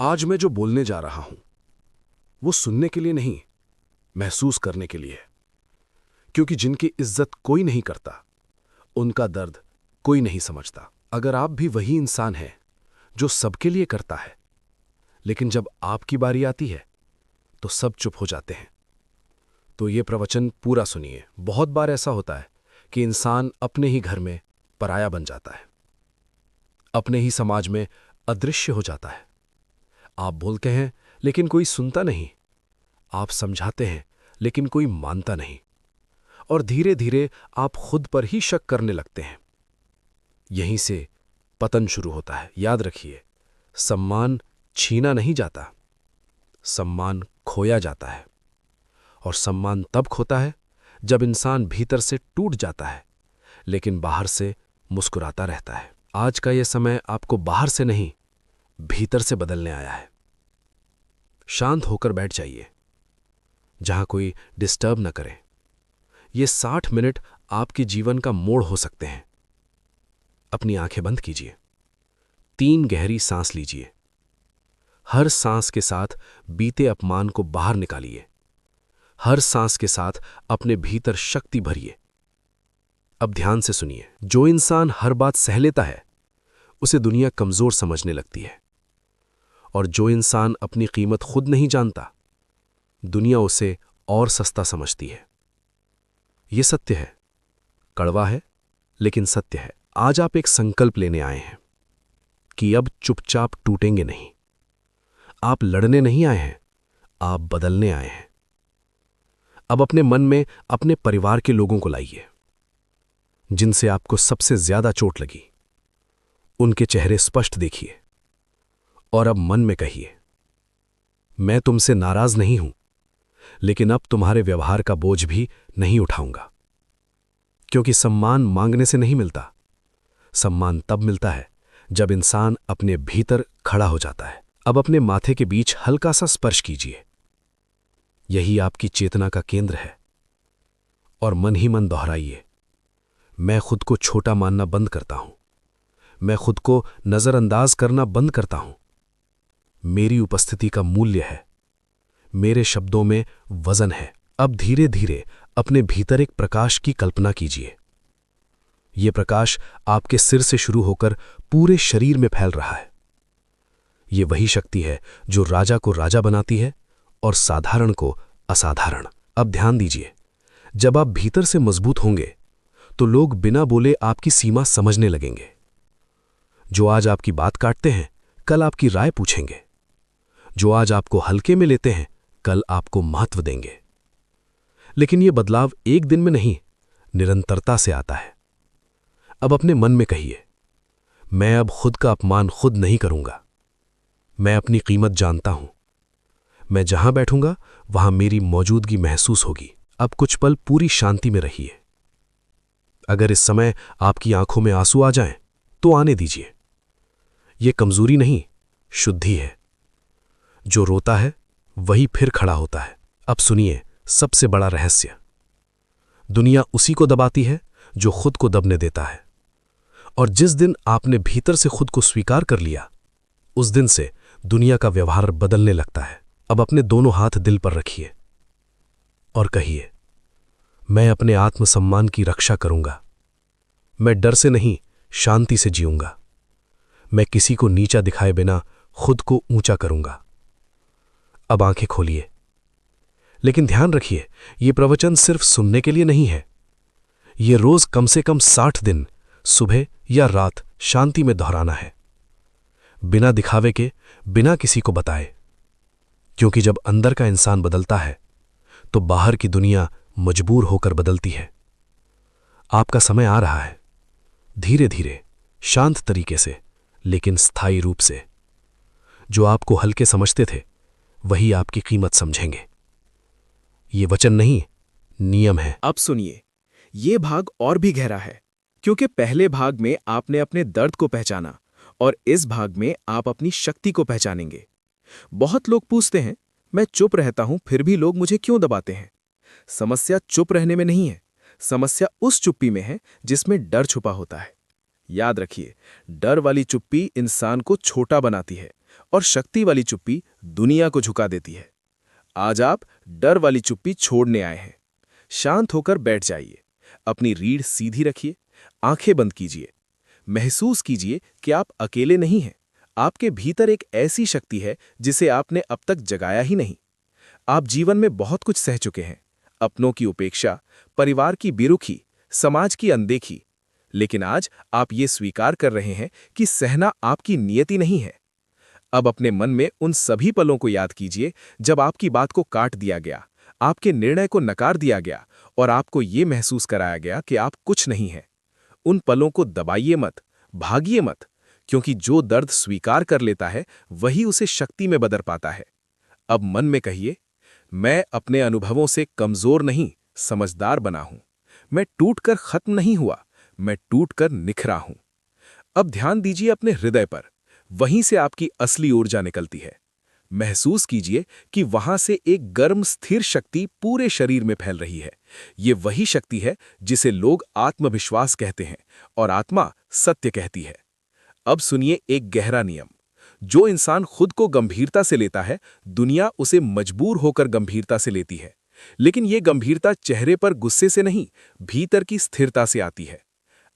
आज मैं जो बोलने जा रहा हूं वो सुनने के लिए नहीं, महसूस करने के लिए है। क्योंकि जिनकी इज्जत कोई नहीं करता, उनका दर्द कोई नहीं समझता। अगर आप भी वही इंसान हैं जो सबके लिए करता है, लेकिन जब आपकी बारी आती है तो सब चुप हो जाते हैं, तो ये प्रवचन पूरा सुनिए। बहुत बार ऐसा होता है कि इंसान अपने ही घर में पराया बन जाता है, अपने ही समाज में अदृश्य हो जाता है। आप बोलते हैं लेकिन कोई सुनता नहीं, आप समझाते हैं लेकिन कोई मानता नहीं, और धीरे धीरे आप खुद पर ही शक करने लगते हैं। यहीं से पतन शुरू होता है। याद रखिए, सम्मान छीना नहीं जाता, सम्मान खोया जाता है। और सम्मान तब खोता है जब इंसान भीतर से टूट जाता है लेकिन बाहर से मुस्कुराता रहता है। आज का यह समय आपको बाहर से नहीं, भीतर से बदलने आया है। शांत होकर बैठ जाइए, जहां कोई डिस्टर्ब न करे। ये 60 मिनट आपके जीवन का मोड़ हो सकते हैं। अपनी आंखें बंद कीजिए, 3 गहरी सांस लीजिए। हर सांस के साथ बीते अपमान को बाहर निकालिए। हर सांस के साथ अपने भीतर शक्ति भरिए। अब ध्यान से सुनिए। जो इंसान हर बात सह लेता है, उसे दुनिया कमजोर समझने लगती है। और जो इंसान अपनी कीमत खुद नहीं जानता, दुनिया उसे और सस्ता समझती है। यह सत्य है, कड़वा है लेकिन सत्य है। आज आप एक संकल्प लेने आए हैं कि अब चुपचाप टूटेंगे नहीं। आप लड़ने नहीं आए हैं, आप बदलने आए हैं। अब अपने मन में अपने परिवार के लोगों को लाइए, जिनसे आपको सबसे ज्यादा चोट लगी। उनके चेहरे स्पष्ट देखिए और अब मन में कहिए, मैं तुमसे नाराज नहीं हूं, लेकिन अब तुम्हारे व्यवहार का बोझ भी नहीं उठाऊंगा। क्योंकि सम्मान मांगने से नहीं मिलता, सम्मान तब मिलता है जब इंसान अपने भीतर खड़ा हो जाता है। अब अपने माथे के बीच हल्का सा स्पर्श कीजिए। यही आपकी चेतना का केंद्र है। और मन ही मन दोहराइए, मैं खुद को छोटा मानना बंद करता हूं, मैं खुद को नजरअंदाज करना बंद करता हूं। मेरी उपस्थिति का मूल्य है, मेरे शब्दों में वजन है। अब धीरे धीरे अपने भीतर एक प्रकाश की कल्पना कीजिए। यह प्रकाश आपके सिर से शुरू होकर पूरे शरीर में फैल रहा है। यह वही शक्ति है जो राजा को राजा बनाती है और साधारण को असाधारण। अब ध्यान दीजिए, जब आप भीतर से मजबूत होंगे तो लोग बिना बोले आपकी सीमा समझने लगेंगे। जो आज आपकी बात काटते हैं, कल आपकी राय पूछेंगे। जो आज आपको हल्के में लेते हैं, कल आपको महत्व देंगे। लेकिन यह बदलाव एक दिन में नहीं, निरंतरता से आता है। अब अपने मन में कहिए, मैं अब खुद का अपमान खुद नहीं करूंगा। मैं अपनी कीमत जानता हूं। मैं जहां बैठूंगा वहां मेरी मौजूदगी महसूस होगी। अब कुछ पल पूरी शांति में रहिए। अगर इस समय आपकी आंखों में आंसू आ जाएं, तो आने दीजिए। यह कमजोरी नहीं, शुद्धि है। जो रोता है वही फिर खड़ा होता है। अब सुनिए सबसे बड़ा रहस्य। दुनिया उसी को दबाती है जो खुद को दबने देता है। और जिस दिन आपने भीतर से खुद को स्वीकार कर लिया, उस दिन से दुनिया का व्यवहार बदलने लगता है। अब अपने दोनों हाथ दिल पर रखिए और कहिए, मैं अपने आत्मसम्मान की रक्षा करूंगा। मैं डर से नहीं, शांति से जीऊंगा। मैं किसी को नीचा दिखाए बिना खुद को ऊंचा करूंगा। अब आंखें खोलिए। लेकिन ध्यान रखिए, यह प्रवचन सिर्फ सुनने के लिए नहीं है। यह रोज कम से कम 60 दिन, सुबह या रात शांति में दोहराना है, बिना दिखावे के, बिना किसी को बताए। क्योंकि जब अंदर का इंसान बदलता है तो बाहर की दुनिया मजबूर होकर बदलती है। आपका समय आ रहा है, धीरे धीरे, शांत तरीके से, लेकिन स्थायी रूप से। जो आपको हल्के समझते थे, वही आपकी कीमत समझेंगे। ये वचन नहीं, नियम है। अब सुनिए, ये भाग और भी गहरा है, क्योंकि पहले भाग में आपने अपने दर्द को पहचाना और इस भाग में आप अपनी शक्ति को पहचानेंगे। बहुत लोग पूछते हैं, मैं चुप रहता हूं फिर भी लोग मुझे क्यों दबाते हैं? समस्या चुप रहने में नहीं है, समस्या उस चुप्पी में है जिसमें डर छुपा होता है। याद रखिए, डर वाली चुप्पी इंसान को छोटा बनाती है और शक्ति वाली चुप्पी दुनिया को झुका देती है। आज आप डर वाली चुप्पी छोड़ने आए हैं। शांत होकर बैठ जाइए, अपनी रीढ़ सीधी रखिए, आंखें बंद कीजिए। महसूस कीजिए कि आप अकेले नहीं हैं। आपके भीतर एक ऐसी शक्ति है जिसे आपने अब तक जगाया ही नहीं। आप जीवन में बहुत कुछ सह चुके हैं, अपनों की उपेक्षा, परिवार की बेरुखी, समाज की अनदेखी। लेकिन आज आप ये स्वीकार कर रहे हैं कि सहना आपकी नियति नहीं है। अब अपने मन में उन सभी पलों को याद कीजिए जब आपकी बात को काट दिया गया, आपके निर्णय को नकार दिया गया और आपको ये महसूस कराया गया कि आप कुछ नहीं हैं। उन पलों को दबाइए मत, भागिए मत, क्योंकि जो दर्द स्वीकार कर लेता है वही उसे शक्ति में बदल पाता है। अब मन में कहिए, मैं अपने अनुभवों से कमजोर नहीं, समझदार बना हूं। मैं टूटकर खत्म नहीं हुआ, मैं टूटकर निखरा हूं। अब ध्यान दीजिए अपने हृदय पर, वहीं से आपकी असली ऊर्जा निकलती है। महसूस कीजिए कि वहां से एक गर्म स्थिर शक्ति पूरे शरीर में फैल रही है। ये वही शक्ति है जिसे लोग आत्मविश्वास कहते हैं और आत्मा सत्य कहती है। अब सुनिए एक गहरा नियम। जो इंसान खुद को गंभीरता से लेता है, दुनिया उसे मजबूर होकर गंभीरता से लेती है। लेकिन ये गंभीरता चेहरे पर गुस्से से नहीं, भीतर की स्थिरता से आती है।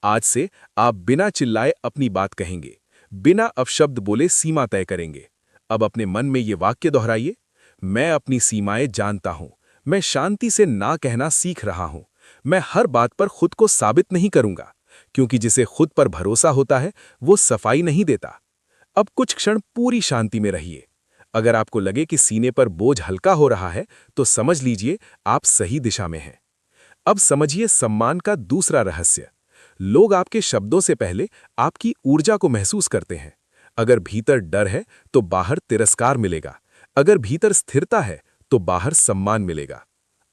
आज से आप बिना चिल्लाए अपनी बात कहेंगे, बिना अपशब्द बोले सीमा तय करेंगे। अब अपने मन में ये वाक्य दोहराइए, मैं अपनी सीमाएं जानता हूं, मैं शांति से ना कहना सीख रहा हूं, मैं हर बात पर खुद को साबित नहीं करूंगा, क्योंकि जिसे खुद पर भरोसा होता है वो सफाई नहीं देता। अब कुछ क्षण पूरी शांति में रहिए। अगर आपको लगे कि सीने पर बोझ हल्का हो रहा है तो समझ लीजिए आप सही दिशा में हैं। अब समझिए सम्मान का दूसरा रहस्य। लोग आपके शब्दों से पहले आपकी ऊर्जा को महसूस करते हैं। अगर भीतर डर है तो बाहर तिरस्कार मिलेगा, अगर भीतर स्थिरता है तो बाहर सम्मान मिलेगा।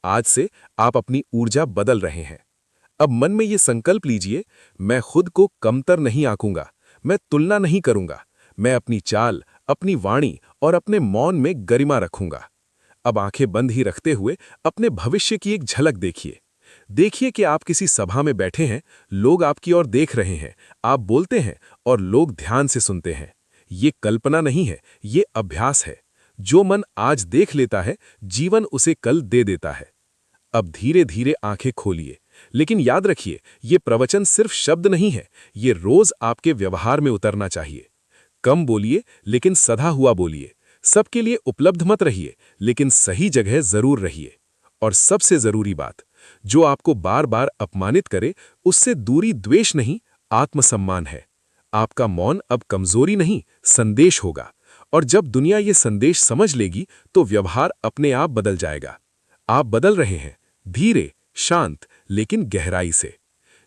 आज से आप अपनी ऊर्जा बदल रहे हैं। अब मन में ये संकल्प लीजिए, मैं खुद को कमतर नहीं आंकूंगा, मैं तुलना नहीं करूंगा, मैं अपनी चाल, अपनी वाणी और अपने मौन में गरिमा रखूंगा। अब आंखें बंद ही रखते हुए अपने भविष्य की एक झलक देखिए। देखिए कि आप किसी सभा में बैठे हैं, लोग आपकी ओर देख रहे हैं, आप बोलते हैं और लोग ध्यान से सुनते हैं। ये कल्पना नहीं है, ये अभ्यास है। जो मन आज देख लेता है, जीवन उसे कल दे देता है। अब धीरे धीरे आंखें खोलिए, लेकिन याद रखिए, ये प्रवचन सिर्फ शब्द नहीं है, ये रोज आपके व्यवहार में उतरना चाहिए। कम बोलिए लेकिन सधा हुआ बोलिए। सबके लिए उपलब्ध मत रहिए, लेकिन सही जगह जरूर रहिए। और सबसे जरूरी बात, जो आपको बार बार अपमानित करे, उससे दूरी द्वेष नहीं, आत्मसम्मान है। आपका मौन अब कमजोरी नहीं, संदेश होगा। और जब दुनिया ये संदेश समझ लेगी तो व्यवहार अपने आप बदल जाएगा। आप बदल रहे हैं, धीरे, शांत, लेकिन गहराई से।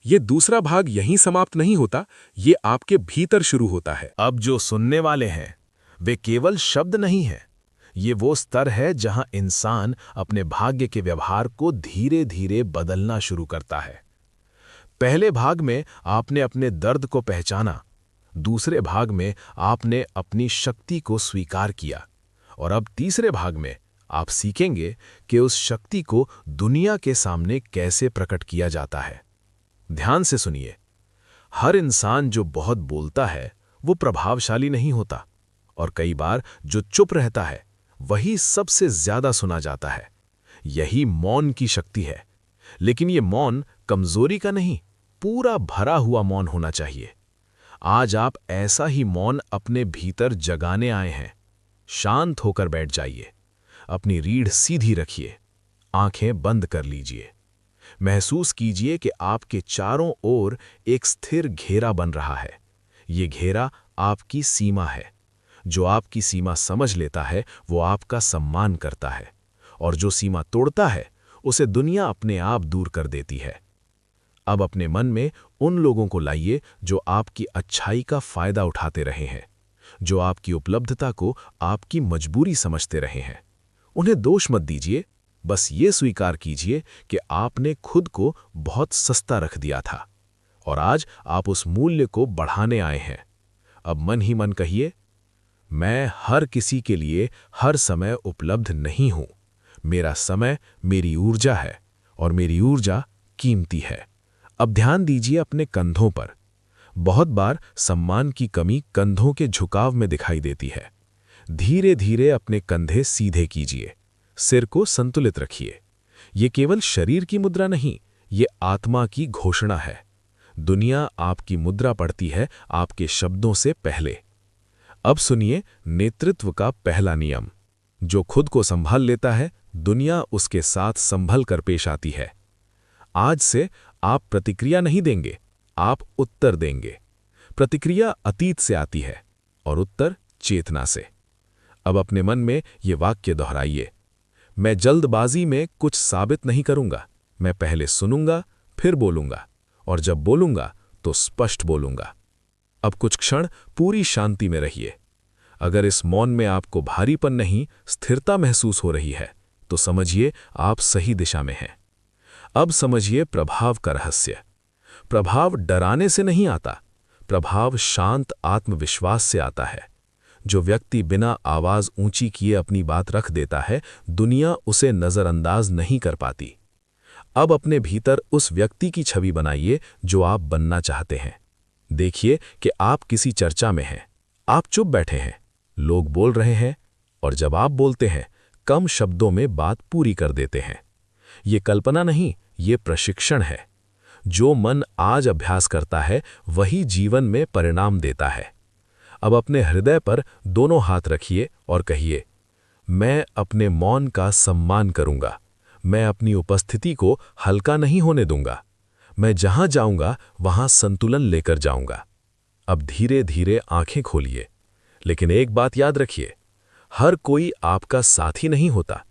ये दूसरा भाग यहीं समाप्त नहीं होता, ये आपके भीतर शुरू होता है। अब जो सुनने वाले हैं वे केवल शब्द नहीं हैं, ये वो स्तर है जहां इंसान अपने भाग्य के व्यवहार को धीरे धीरे बदलना शुरू करता है। पहले भाग में आपने अपने दर्द को पहचाना, दूसरे भाग में आपने अपनी शक्ति को स्वीकार किया, और अब तीसरे भाग में आप सीखेंगे कि उस शक्ति को दुनिया के सामने कैसे प्रकट किया जाता है। ध्यान से सुनिए, हर इंसान जो बहुत बोलता है वो प्रभावशाली नहीं होता, और कई बार जो चुप रहता है वही सबसे ज्यादा सुना जाता है। यही मौन की शक्ति है। लेकिन ये मौन कमजोरी का नहीं, पूरा भरा हुआ मौन होना चाहिए। आज आप ऐसा ही मौन अपने भीतर जगाने आए हैं। शांत होकर बैठ जाइए, अपनी रीढ़ सीधी रखिए, आंखें बंद कर लीजिए। महसूस कीजिए कि आपके चारों ओर एक स्थिर घेरा बन रहा है। ये घेरा आपकी सीमा है। जो आपकी सीमा समझ लेता है वो आपका सम्मान करता है, और जो सीमा तोड़ता है उसे दुनिया अपने आप दूर कर देती है। अब अपने मन में उन लोगों को लाइए जो आपकी अच्छाई का फायदा उठाते रहे हैं, जो आपकी उपलब्धता को आपकी मजबूरी समझते रहे हैं। उन्हें दोष मत दीजिए, बस ये स्वीकार कीजिए कि आपने खुद को बहुत सस्ता रख दिया था और आज आप उस मूल्य को बढ़ाने आए हैं। अब मन ही मन कहिए, मैं हर किसी के लिए हर समय उपलब्ध नहीं हूं। मेरा समय मेरी ऊर्जा है और मेरी ऊर्जा कीमती है। अब ध्यान दीजिए अपने कंधों पर। बहुत बार सम्मान की कमी कंधों के झुकाव में दिखाई देती है। धीरे धीरे अपने कंधे सीधे कीजिए, सिर को संतुलित रखिए। ये केवल शरीर की मुद्रा नहीं, ये आत्मा की घोषणा है। दुनिया आपकी मुद्रा पढ़ती है आपके शब्दों से पहले। अब सुनिए नेतृत्व का पहला नियम। जो खुद को संभाल लेता है, दुनिया उसके साथ संभल कर पेश आती है। आज से आप प्रतिक्रिया नहीं देंगे, आप उत्तर देंगे। प्रतिक्रिया अतीत से आती है और उत्तर चेतना से। अब अपने मन में ये वाक्य दोहराइए, मैं जल्दबाजी में कुछ साबित नहीं करूंगा, मैं पहले सुनूंगा, फिर बोलूंगा, और जब बोलूंगा तो स्पष्ट बोलूंगा। अब कुछ क्षण पूरी शांति में रहिए। अगर इस मौन में आपको भारीपन नहीं, स्थिरता महसूस हो रही है, तो समझिए आप सही दिशा में हैं। अब समझिए प्रभाव का रहस्य। प्रभाव डराने से नहीं आता, प्रभाव शांत आत्मविश्वास से आता है। जो व्यक्ति बिना आवाज ऊंची किए अपनी बात रख देता है, दुनिया उसे नजरअंदाज नहीं कर पाती। अब अपने भीतर उस व्यक्ति की छवि बनाइए जो आप बनना चाहते हैं। देखिए कि आप किसी चर्चा में हैं, आप चुप बैठे हैं, लोग बोल रहे हैं, और जब आप बोलते हैं, कम शब्दों में बात पूरी कर देते हैं। ये कल्पना नहीं, ये प्रशिक्षण है। जो मन आज अभ्यास करता है, वही जीवन में परिणाम देता है। अब अपने हृदय पर दोनों हाथ रखिए और कहिए, मैं अपने मौन का सम्मान करूंगा। मैं अपनी उपस्थिति को हल्का नहीं होने दूंगा। मैं जहां जाऊंगा वहां संतुलन लेकर जाऊंगा। अब धीरे धीरे आंखें खोलिए, लेकिन एक बात याद रखिए, हर कोई आपका साथी नहीं होता।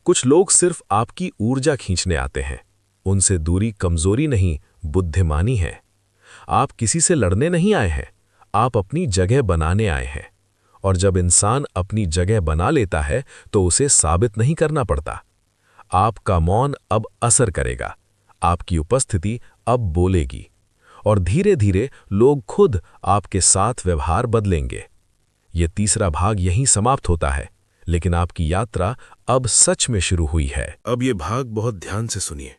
कुछ लोग सिर्फ आपकी ऊर्जा खींचने आते हैं। उनसे दूरी कमजोरी नहीं, बुद्धिमानी है। आप किसी से लड़ने नहीं आए हैं, आप अपनी जगह बनाने आए हैं। और जब इंसान अपनी जगह बना लेता है तो उसे साबित नहीं करना पड़ता। आपका मौन अब असर करेगा, आपकी उपस्थिति अब बोलेगी, और धीरे धीरे लोग खुद आपके साथ व्यवहार बदलेंगे। ये तीसरा भाग यहीं समाप्त होता है, लेकिन आपकी यात्रा अब सच में शुरू हुई है। अब ये भाग बहुत ध्यान से सुनिए,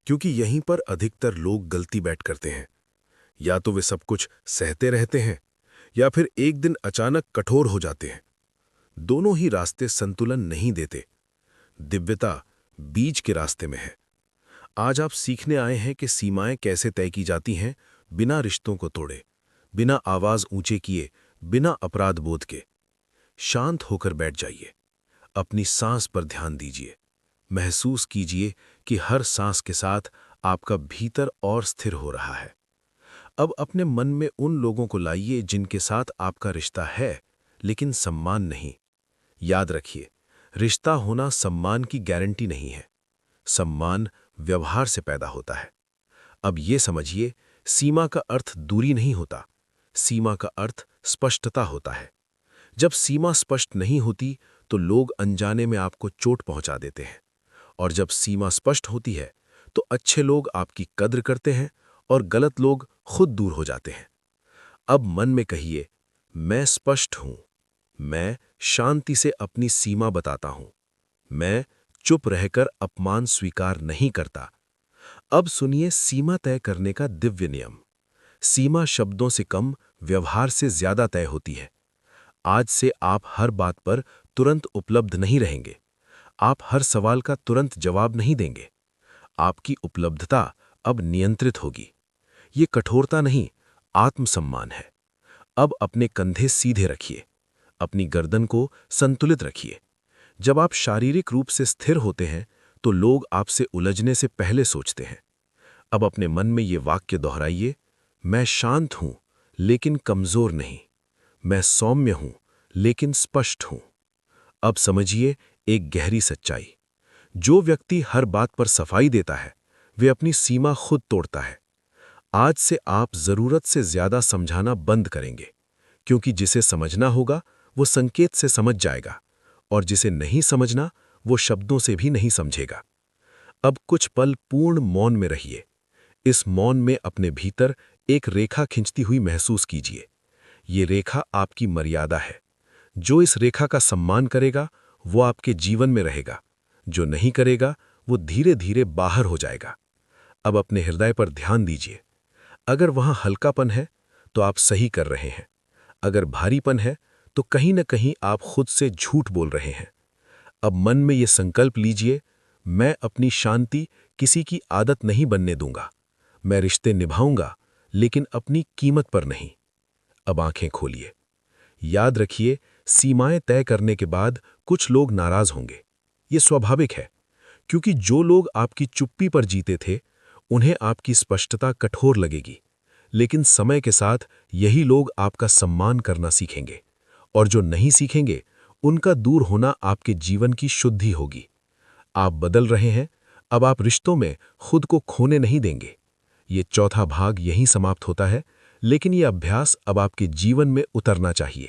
क्योंकि यहीं पर अधिकतर लोग गलती बैठ करते हैं। या तो वे सब कुछ सहते रहते हैं, या फिर एक दिन अचानक कठोर हो जाते हैं। दोनों ही रास्ते संतुलन नहीं देते। दिव्यता बीच के रास्ते में है। आज आप सीखने आए हैं कि सीमाएं कैसे तय की जाती हैं, बिना रिश्तों को तोड़े, बिना आवाज ऊंचे किए, बिना अपराध बोध के। शांत होकर बैठ जाइए, अपनी सांस पर ध्यान दीजिए। महसूस कीजिए कि हर सांस के साथ आपका भीतर और स्थिर हो रहा है। अब अपने मन में उन लोगों को लाइए जिनके साथ आपका रिश्ता है, लेकिन सम्मान नहीं। याद रखिए, रिश्ता होना सम्मान की गारंटी नहीं है। सम्मान व्यवहार से पैदा होता है। अब ये समझिए, सीमा का अर्थ दूरी नहीं होता, सीमा का अर्थ स्पष्टता होता है। जब सीमा स्पष्ट नहीं होती तो लोग अनजाने में आपको चोट पहुंचा देते हैं, और जब सीमा स्पष्ट होती है तो अच्छे लोग आपकी कद्र करते हैं और गलत लोग खुद दूर हो जाते हैं। अब मन में कहिए, मैं स्पष्ट हूं, मैं शांति से अपनी सीमा बताता हूं, मैं चुप रहकर अपमान स्वीकार नहीं करता। अब सुनिए सीमा तय करने का दिव्य नियम। सीमा शब्दों से कम, व्यवहार से ज्यादा तय होती है। आज से आप हर बात पर तुरंत उपलब्ध नहीं रहेंगे। आप हर सवाल का तुरंत जवाब नहीं देंगे। आपकी उपलब्धता अब नियंत्रित होगी। ये कठोरता नहीं, आत्मसम्मान है। अब अपने कंधे सीधे रखिए, अपनी गर्दन को संतुलित रखिए। जब आप शारीरिक रूप से स्थिर होते हैं तो लोग आपसे उलझने से पहले सोचते हैं। अब अपने मन में ये वाक्य दोहराइए, मैं शांत हूं लेकिन कमजोर नहीं, मैं सौम्य हूं लेकिन स्पष्ट हूं। अब समझिए एक गहरी सच्चाई। जो व्यक्ति हर बात पर सफाई देता है, वे अपनी सीमा खुद तोड़ता है। आज से आप जरूरत से ज्यादा समझाना बंद करेंगे, क्योंकि जिसे समझना होगा वो संकेत से समझ जाएगा, और जिसे नहीं समझना वो शब्दों से भी नहीं समझेगा। अब कुछ पल पूर्ण मौन में रहिए। इस मौन में अपने भीतर एक रेखा खिंचती हुई महसूस कीजिए। ये रेखा आपकी मर्यादा है। जो इस रेखा का सम्मान करेगा वो आपके जीवन में रहेगा, जो नहीं करेगा वो धीरे धीरे बाहर हो जाएगा। अब अपने हृदय पर ध्यान दीजिए। अगर वहां हल्कापन है तो आप सही कर रहे हैं, अगर भारीपन है तो कहीं न कहीं आप खुद से झूठ बोल रहे हैं। अब मन में ये संकल्प लीजिए, मैं अपनी शांति किसी की आदत नहीं बनने दूंगा। मैं रिश्ते निभाऊंगा, लेकिन अपनी कीमत पर नहीं। अब आंखें खोलिए। याद रखिए, सीमाएं तय करने के बाद कुछ लोग नाराज होंगे। ये स्वाभाविक है, क्योंकि जो लोग आपकी चुप्पी पर जीते थे, उन्हें आपकी स्पष्टता कठोर लगेगी। लेकिन समय के साथ यही लोग आपका सम्मान करना सीखेंगे, और जो नहीं सीखेंगे, उनका दूर होना आपके जीवन की शुद्धि होगी। आप बदल रहे हैं, अब आप रिश्तों में खुद को खोने नहीं देंगे। ये चौथा भाग यहीं समाप्त होता है, लेकिन ये अभ्यास अब आपके जीवन में उतरना चाहिए।